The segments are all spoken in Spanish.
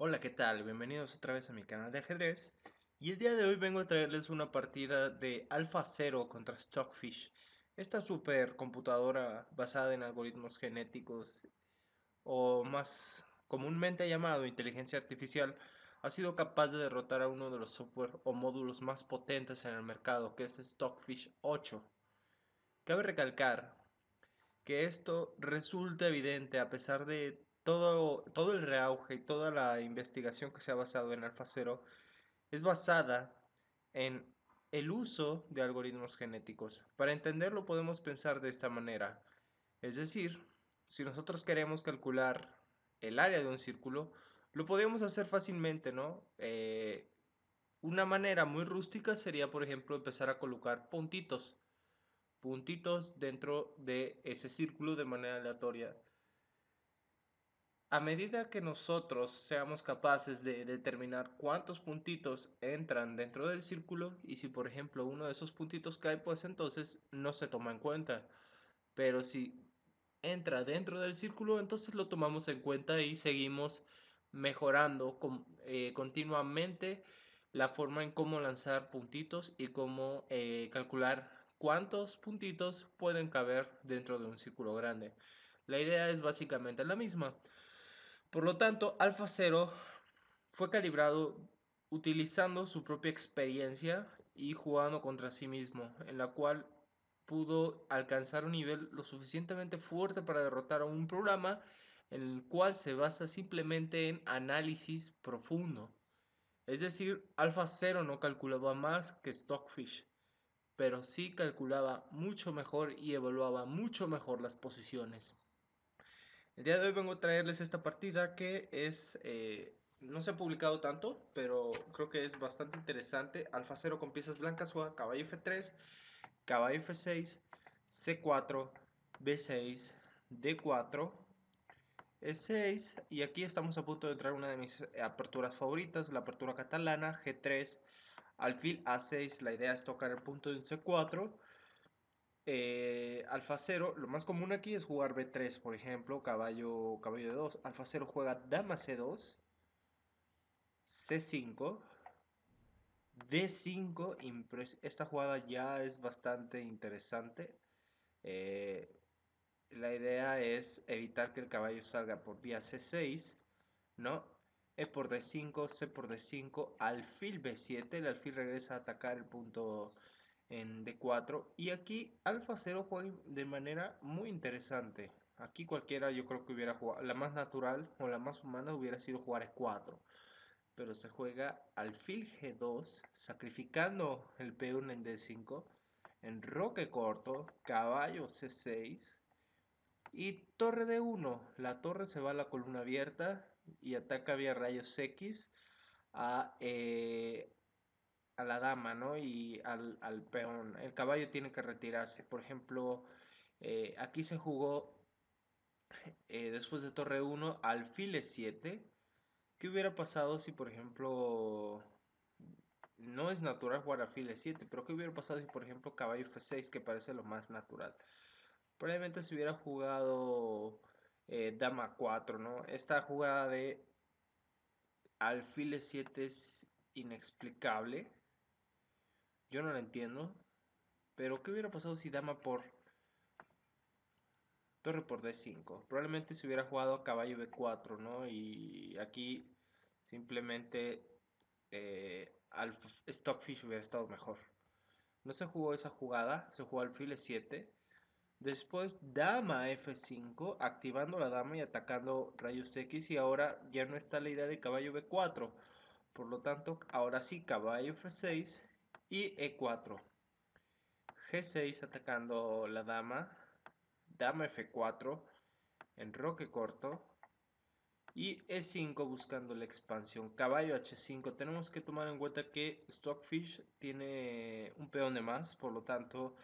Hola, ¿qué tal? Bienvenidos otra vez a mi canal de ajedrez. Y el día de hoy vengo a traerles una partida de AlphaZero contra Stockfish. Esta supercomputadora basada en algoritmos genéticos, o más comúnmente llamado inteligencia artificial, ha sido capaz de derrotar a uno de los software o módulos más potentes en el mercado, que es Stockfish 8. Cabe recalcar que esto resulta evidente a pesar de todo el reauge y toda la investigación que se ha basado en AlphaZero es basada en el uso de algoritmos genéticos. Para entenderlo podemos pensar de esta manera. Es decir, si nosotros queremos calcular el área de un círculo, lo podemos hacer fácilmente, ¿no? Una manera muy rústica sería, por ejemplo, empezar a colocar puntitos dentro de ese círculo de manera aleatoria. A medida que nosotros seamos capaces de determinar cuántos puntitos entran dentro del círculo y si por ejemplo uno de esos puntitos cae, pues entonces no se toma en cuenta. Pero si entra dentro del círculo, entonces lo tomamos en cuenta y seguimos mejorando continuamente la forma en cómo lanzar puntitos y cómo calcular cuántos puntitos pueden caber dentro de un círculo grande. La idea es básicamente la misma. Por lo tanto, AlphaZero fue calibrado utilizando su propia experiencia y jugando contra sí mismo, en la cual pudo alcanzar un nivel lo suficientemente fuerte para derrotar a un programa en el cual se basa simplemente en análisis profundo. Es decir, AlphaZero no calculaba más que Stockfish, pero sí calculaba mucho mejor y evaluaba mucho mejor las posiciones. El día de hoy vengo a traerles esta partida que no se ha publicado tanto, pero creo que es bastante interesante. Alfa cero con piezas blancas juega caballo F3, caballo F6, C4, B6, D4, E6. Y aquí estamos a punto de entrar una de mis aperturas favoritas, la apertura catalana, G3, alfil A6. La idea es tocar el punto de un C4. Alfa cero, lo más común aquí es jugar B3, por ejemplo, caballo de 2. Alfa cero juega dama C2, C5, D5. Esta jugada ya es bastante interesante. Eh, la idea es evitar que el caballo salga por vía C6, ¿no? E por D5, C por D5, alfil B7. El alfil regresa a atacar el punto en D4. Y aquí Alfa cero juega de manera muy interesante. Aquí cualquiera yo creo que hubiera jugado, la más natural o la más humana hubiera sido jugar E4. Pero se juega alfil G2, sacrificando el peón en D5, enroque corto, caballo C6 y torre D1. La torre se va a la columna abierta y ataca vía rayos X a, a la dama, ¿no? Y al peón. El caballo tiene que retirarse. Por ejemplo, aquí se jugó después de torre 1 alfil E7. ¿Qué hubiera pasado si, por ejemplo, no es natural jugar alfil E7, pero qué hubiera pasado si, por ejemplo, caballo F6, que parece lo más natural? Probablemente se hubiera jugado dama 4, ¿no? Esta jugada de alfil E7 es inexplicable. Yo no la entiendo. Pero ¿qué hubiera pasado si dama por torre por D5? Probablemente se hubiera jugado caballo B4, ¿no? Y aquí simplemente Stockfish hubiera estado mejor. No se jugó esa jugada, se jugó alfil E7. Después dama F5, activando la dama y atacando rayos X. Y ahora ya no está la idea de caballo B4. Por lo tanto, ahora sí, caballo F6 y E4. G6 atacando la dama. Dama F4, enroque corto. Y E5 buscando la expansión. Caballo H5. Tenemos que tomar en cuenta que Stockfish tiene un peón de más. Por lo tanto,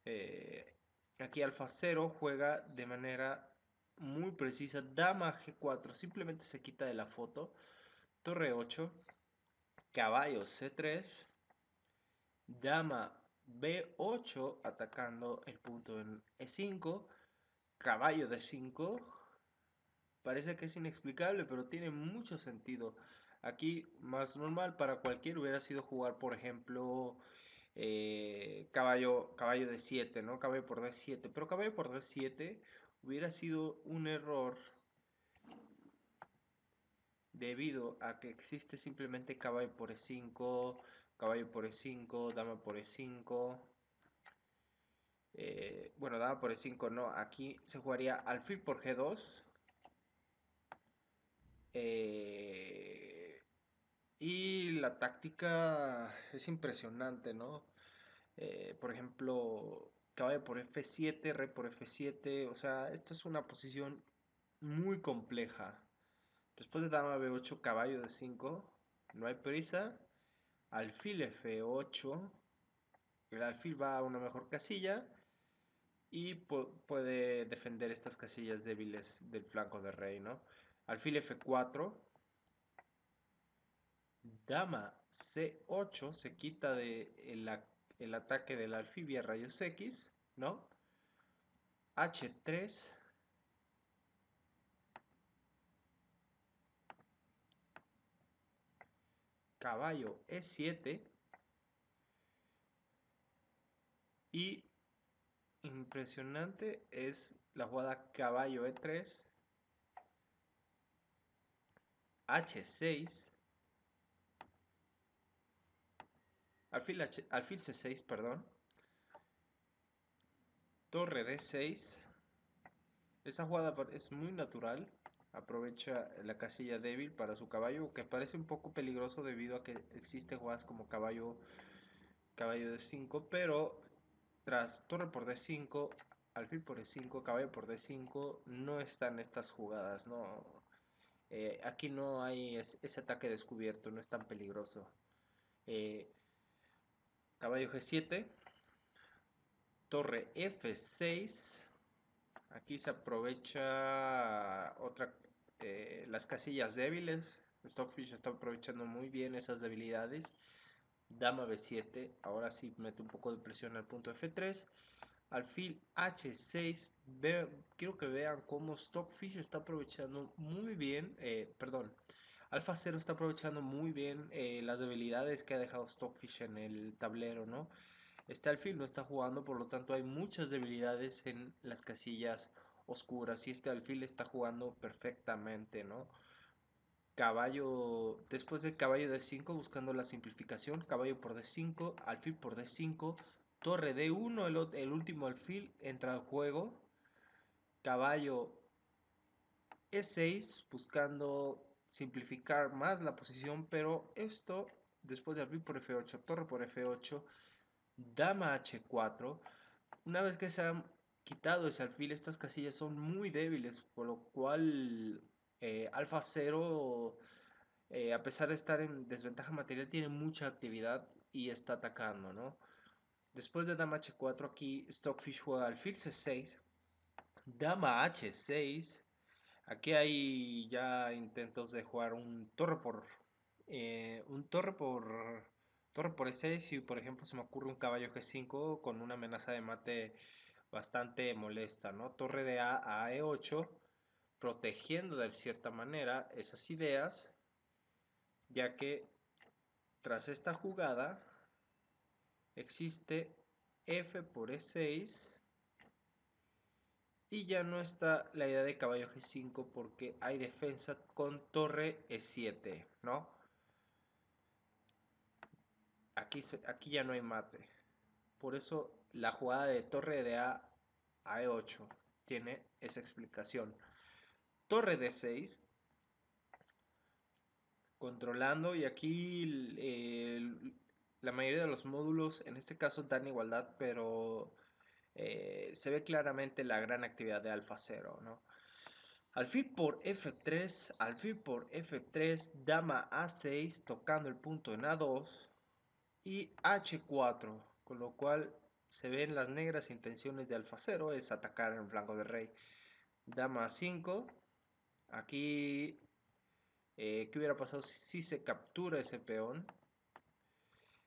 eh, aquí Alfa cero juega de manera muy precisa. Dama G4. Simplemente se quita de la foto. Torre 8. Caballo C3. Dama B8 atacando el punto en E5. Caballo D5. Parece que es inexplicable, pero tiene mucho sentido. Aquí, más normal para cualquiera hubiera sido jugar, por ejemplo, caballo de 7, ¿no? Caballo por D7. Pero caballo por D7 hubiera sido un error debido a que existe simplemente caballo por E5, caballo por E5, dama por E5. Bueno, dama por E5 no. Aquí se jugaría alfil por G2. Eh, y la táctica es impresionante, ¿no? Por ejemplo, caballo por F7, rey por F7. O sea, esta es una posición muy compleja. Después de dama B8, caballo de 5. No hay prisa. Alfil F8. El alfil va a una mejor casilla. Y puede defender estas casillas débiles del flanco de rey, ¿no? Alfil F4. Dama C8 se quita de el ataque del alfil vía rayos X, ¿no? H3. Caballo E7. Y impresionante es la jugada caballo E3. H6. Alfil C6, perdón. Torre D6. Esa jugada es muy natural. Aprovecha la casilla débil para su caballo, que parece un poco peligroso debido a que existen jugadas como caballo D5, pero tras torre por D5, alfil por E5, caballo por D5, no están estas jugadas, no. Aquí no hay ese ataque descubierto, no es tan peligroso. Eh, Caballo G7, torre F6. Aquí se aprovecha las casillas débiles. Stockfish está aprovechando muy bien esas debilidades. Dama B7. Ahora sí mete un poco de presión al punto F3. Alfil H6. Quiero que vean cómo Stockfish está aprovechando muy bien. Perdón. Alfa 0 está aprovechando muy bien las debilidades que ha dejado Stockfish en el tablero, ¿no? Este alfil no está jugando, por lo tanto hay muchas debilidades en las casillas oscuras y este alfil está jugando perfectamente, ¿no? Caballo, después de caballo D5 buscando la simplificación, caballo por D5, alfil por D5, torre D1, el último alfil entra al juego, caballo E6 buscando simplificar más la posición, pero esto después de alfil por F8, torre por F8, dama H4. Una vez que se han quitado ese alfil, estas casillas son muy débiles, por lo cual Alfa 0, a pesar de estar en desventaja material, tiene mucha actividad y está atacando, ¿no? Después de dama H4, aquí Stockfish juega alfil C6, dama H6. Aquí hay ya intentos de jugar un torre por E6 y por ejemplo se me ocurre un caballo G5 con una amenaza de mate bastante molesta, ¿no? Torre de A E8, protegiendo de cierta manera esas ideas, ya que tras esta jugada existe F por E6 y ya no está la idea de caballo G5 porque hay defensa con torre E7, ¿no? Aquí ya no hay mate. Por eso la jugada de torre de a E8 tiene esa explicación. Torre D6, controlando, y aquí la mayoría de los módulos, en este caso dan igualdad, pero se ve claramente la gran actividad de Alfa 0, ¿no? Alfil por F3, alfil por F3, dama A6, tocando el punto en A2 y H4, con lo cual se ven las negras intenciones de Alfa 0, es atacar en el flanco de rey. Dama A5, aquí, ¿qué hubiera pasado si se captura ese peón?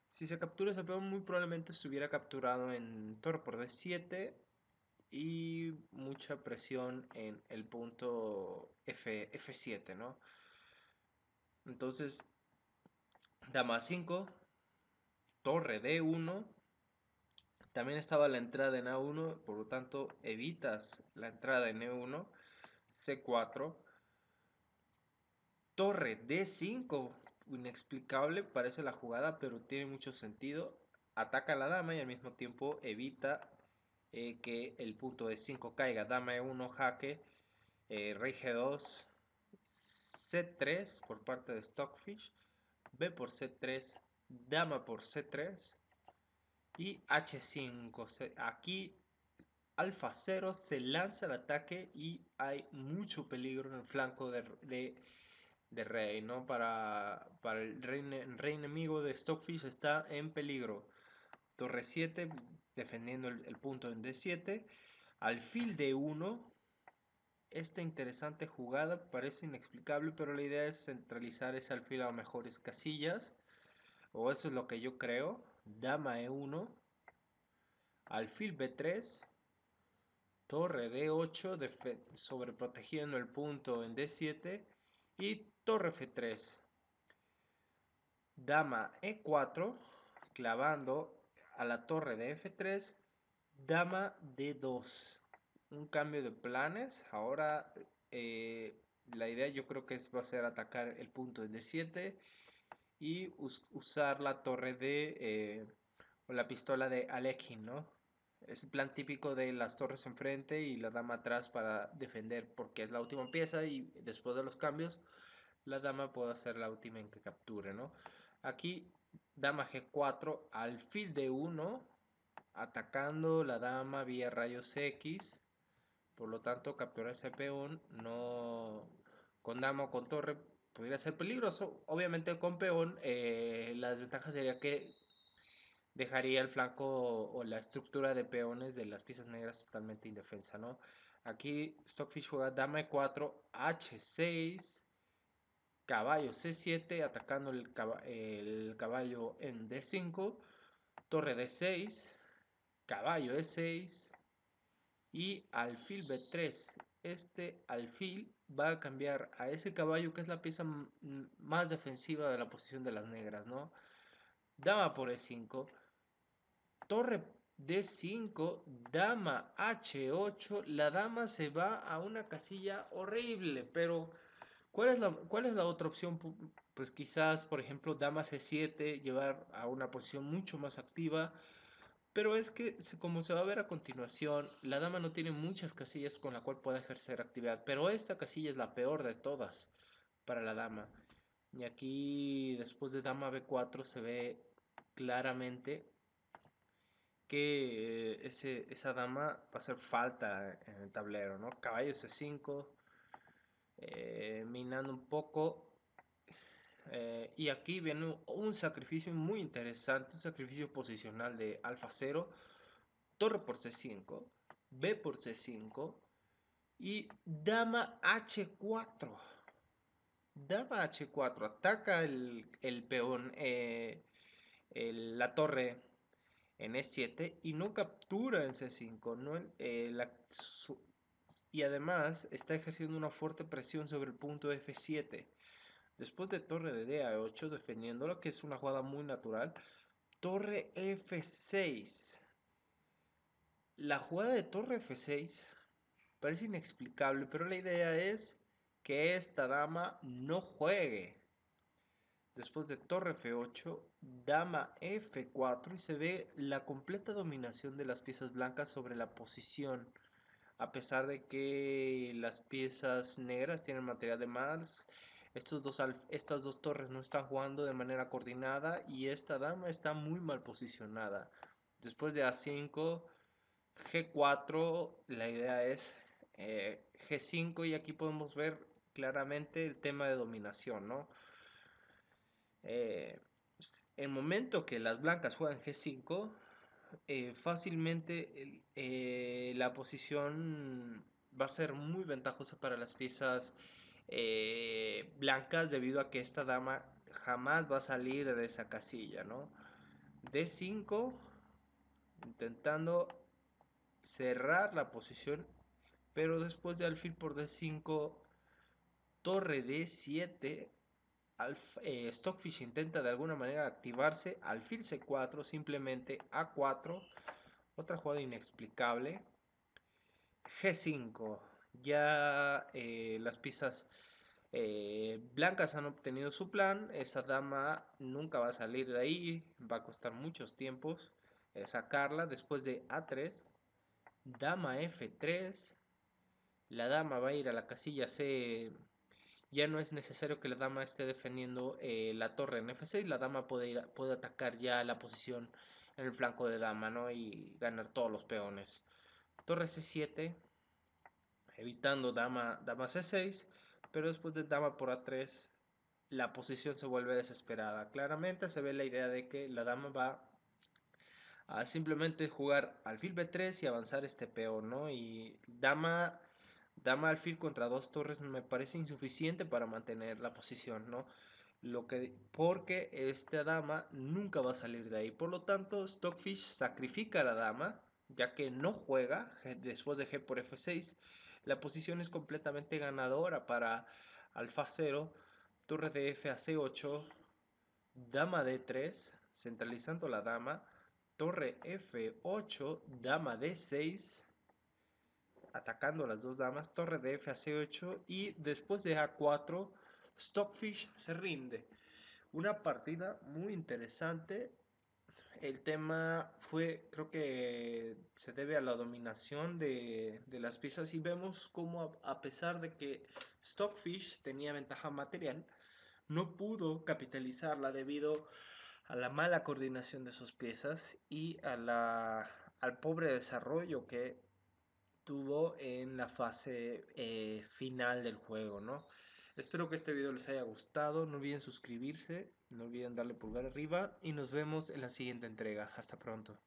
Si se captura ese peón, muy probablemente se hubiera capturado en torre por D7 y mucha presión en el punto F7, ¿no? Entonces, dama 5, torre D1, también estaba la entrada en A1, por lo tanto evitas la entrada en E1, C4, torre D5, inexplicable, parece la jugada, pero tiene mucho sentido. Ataca a la dama y al mismo tiempo evita que el punto D5 caiga. Dama E1, jaque, rey G2, C3 por parte de Stockfish, B por C3, dama por C3 y H5. Aquí Alfa 0 se lanza al ataque y hay mucho peligro en el flanco de rey, ¿no? Para el rey enemigo de Stockfish está en peligro. Torre 7 defendiendo el punto en D7. Alfil D1. Esta interesante jugada parece inexplicable, pero la idea es centralizar ese alfil a mejores casillas. O eso es lo que yo creo. Dama E1. Alfil B3. Torre D8 sobreprotegiendo el punto en D7 y torre F3. Dama E4 clavando a la torre de F3. Dama D2. Un cambio de planes. Ahora la idea yo creo que va a ser atacar el punto en D7 y usar la torre o la pistola de Alekhine, ¿no? Es el plan típico de las torres enfrente y la dama atrás para defender porque es la última pieza y después de los cambios la dama puede ser la última en que capture, ¿no? Aquí dama G4, alfil D1, atacando la dama vía rayos X, por lo tanto capturar ese peón no con dama o con torre podría ser peligroso. Obviamente con peón la desventaja sería que dejaría el flanco o la estructura de peones de las piezas negras totalmente indefensa, ¿no? Aquí Stockfish juega dama e4, h6, caballo c7, atacando el caballo en d5, torre d6, caballo e6 y alfil b3. Este alfil va a cambiar a ese caballo que es la pieza más defensiva de la posición de las negras, ¿no? Dama por e5, torre D5, dama H8, la dama se va a una casilla horrible, pero ¿cuál es la otra opción? Pues quizás, por ejemplo, dama C7, llevar a una posición mucho más activa, pero es que como se va a ver a continuación, la dama no tiene muchas casillas con la cual pueda ejercer actividad, pero esta casilla es la peor de todas para la dama. Y aquí, después de dama B4, se ve claramente que esa dama va a hacer falta en el tablero, ¿no? Caballo C5, minando un poco. Y aquí viene un sacrificio muy interesante, un sacrificio posicional de alfa 0, torre por C5, B por C5 y dama H4. Dama H4, ataca el peón, la torre en E7 y no captura en C5, ¿no? Y además está ejerciendo una fuerte presión sobre el punto F7. Después de torre de D8 defendiéndolo, que es una jugada muy natural, torre F6. La jugada de torre F6 parece inexplicable, pero la idea es que esta dama no juegue. Después de torre F8, dama F4 y se ve la completa dominación de las piezas blancas sobre la posición. A pesar de que las piezas negras tienen material de más, estas dos torres no están jugando de manera coordinada y esta dama está muy mal posicionada. Después de A5, G4, la idea es G5 y aquí podemos ver claramente el tema de dominación, ¿no? El momento que las blancas juegan G5, fácilmente la posición va a ser muy ventajosa para las piezas blancas debido a que esta dama jamás va a salir de esa casilla, ¿no? D5, intentando cerrar la posición, pero después de alfil por D5, torre D7, Stockfish intenta de alguna manera activarse, alfil C4, simplemente A4, otra jugada inexplicable, G5, ya las piezas blancas han obtenido su plan, esa dama nunca va a salir de ahí, va a costar muchos tiempos sacarla. Después de A3, dama F3, la dama va a ir a la casilla C. Ya no es necesario que la dama esté defendiendo la torre en F6, la dama puede atacar ya la posición en el flanco de dama, ¿no? Y ganar todos los peones. Torre C7, evitando dama C6, pero después de dama por A3, la posición se vuelve desesperada. Claramente se ve la idea de que la dama va a simplemente jugar alfil B3 y avanzar este peón, ¿no? Y dama alfil contra dos torres me parece insuficiente para mantener la posición, ¿no? Porque esta dama nunca va a salir de ahí. Por lo tanto, Stockfish sacrifica a la dama, ya que no juega después de G por F6. La posición es completamente ganadora para alfa 0, torre de F a C8, dama D3, centralizando la dama, torre F8, dama D6, atacando las dos damas, torre de F a C8 y después de A4, Stockfish se rinde. Una partida muy interesante. El tema fue, creo que se debe a la dominación de las piezas y vemos como a pesar de que Stockfish tenía ventaja material, no pudo capitalizarla debido a la mala coordinación de sus piezas y al pobre desarrollo que tuvo en la fase final del juego, ¿no? Espero que este video les haya gustado, no olviden suscribirse, no olviden darle pulgar arriba y nos vemos en la siguiente entrega. Hasta pronto.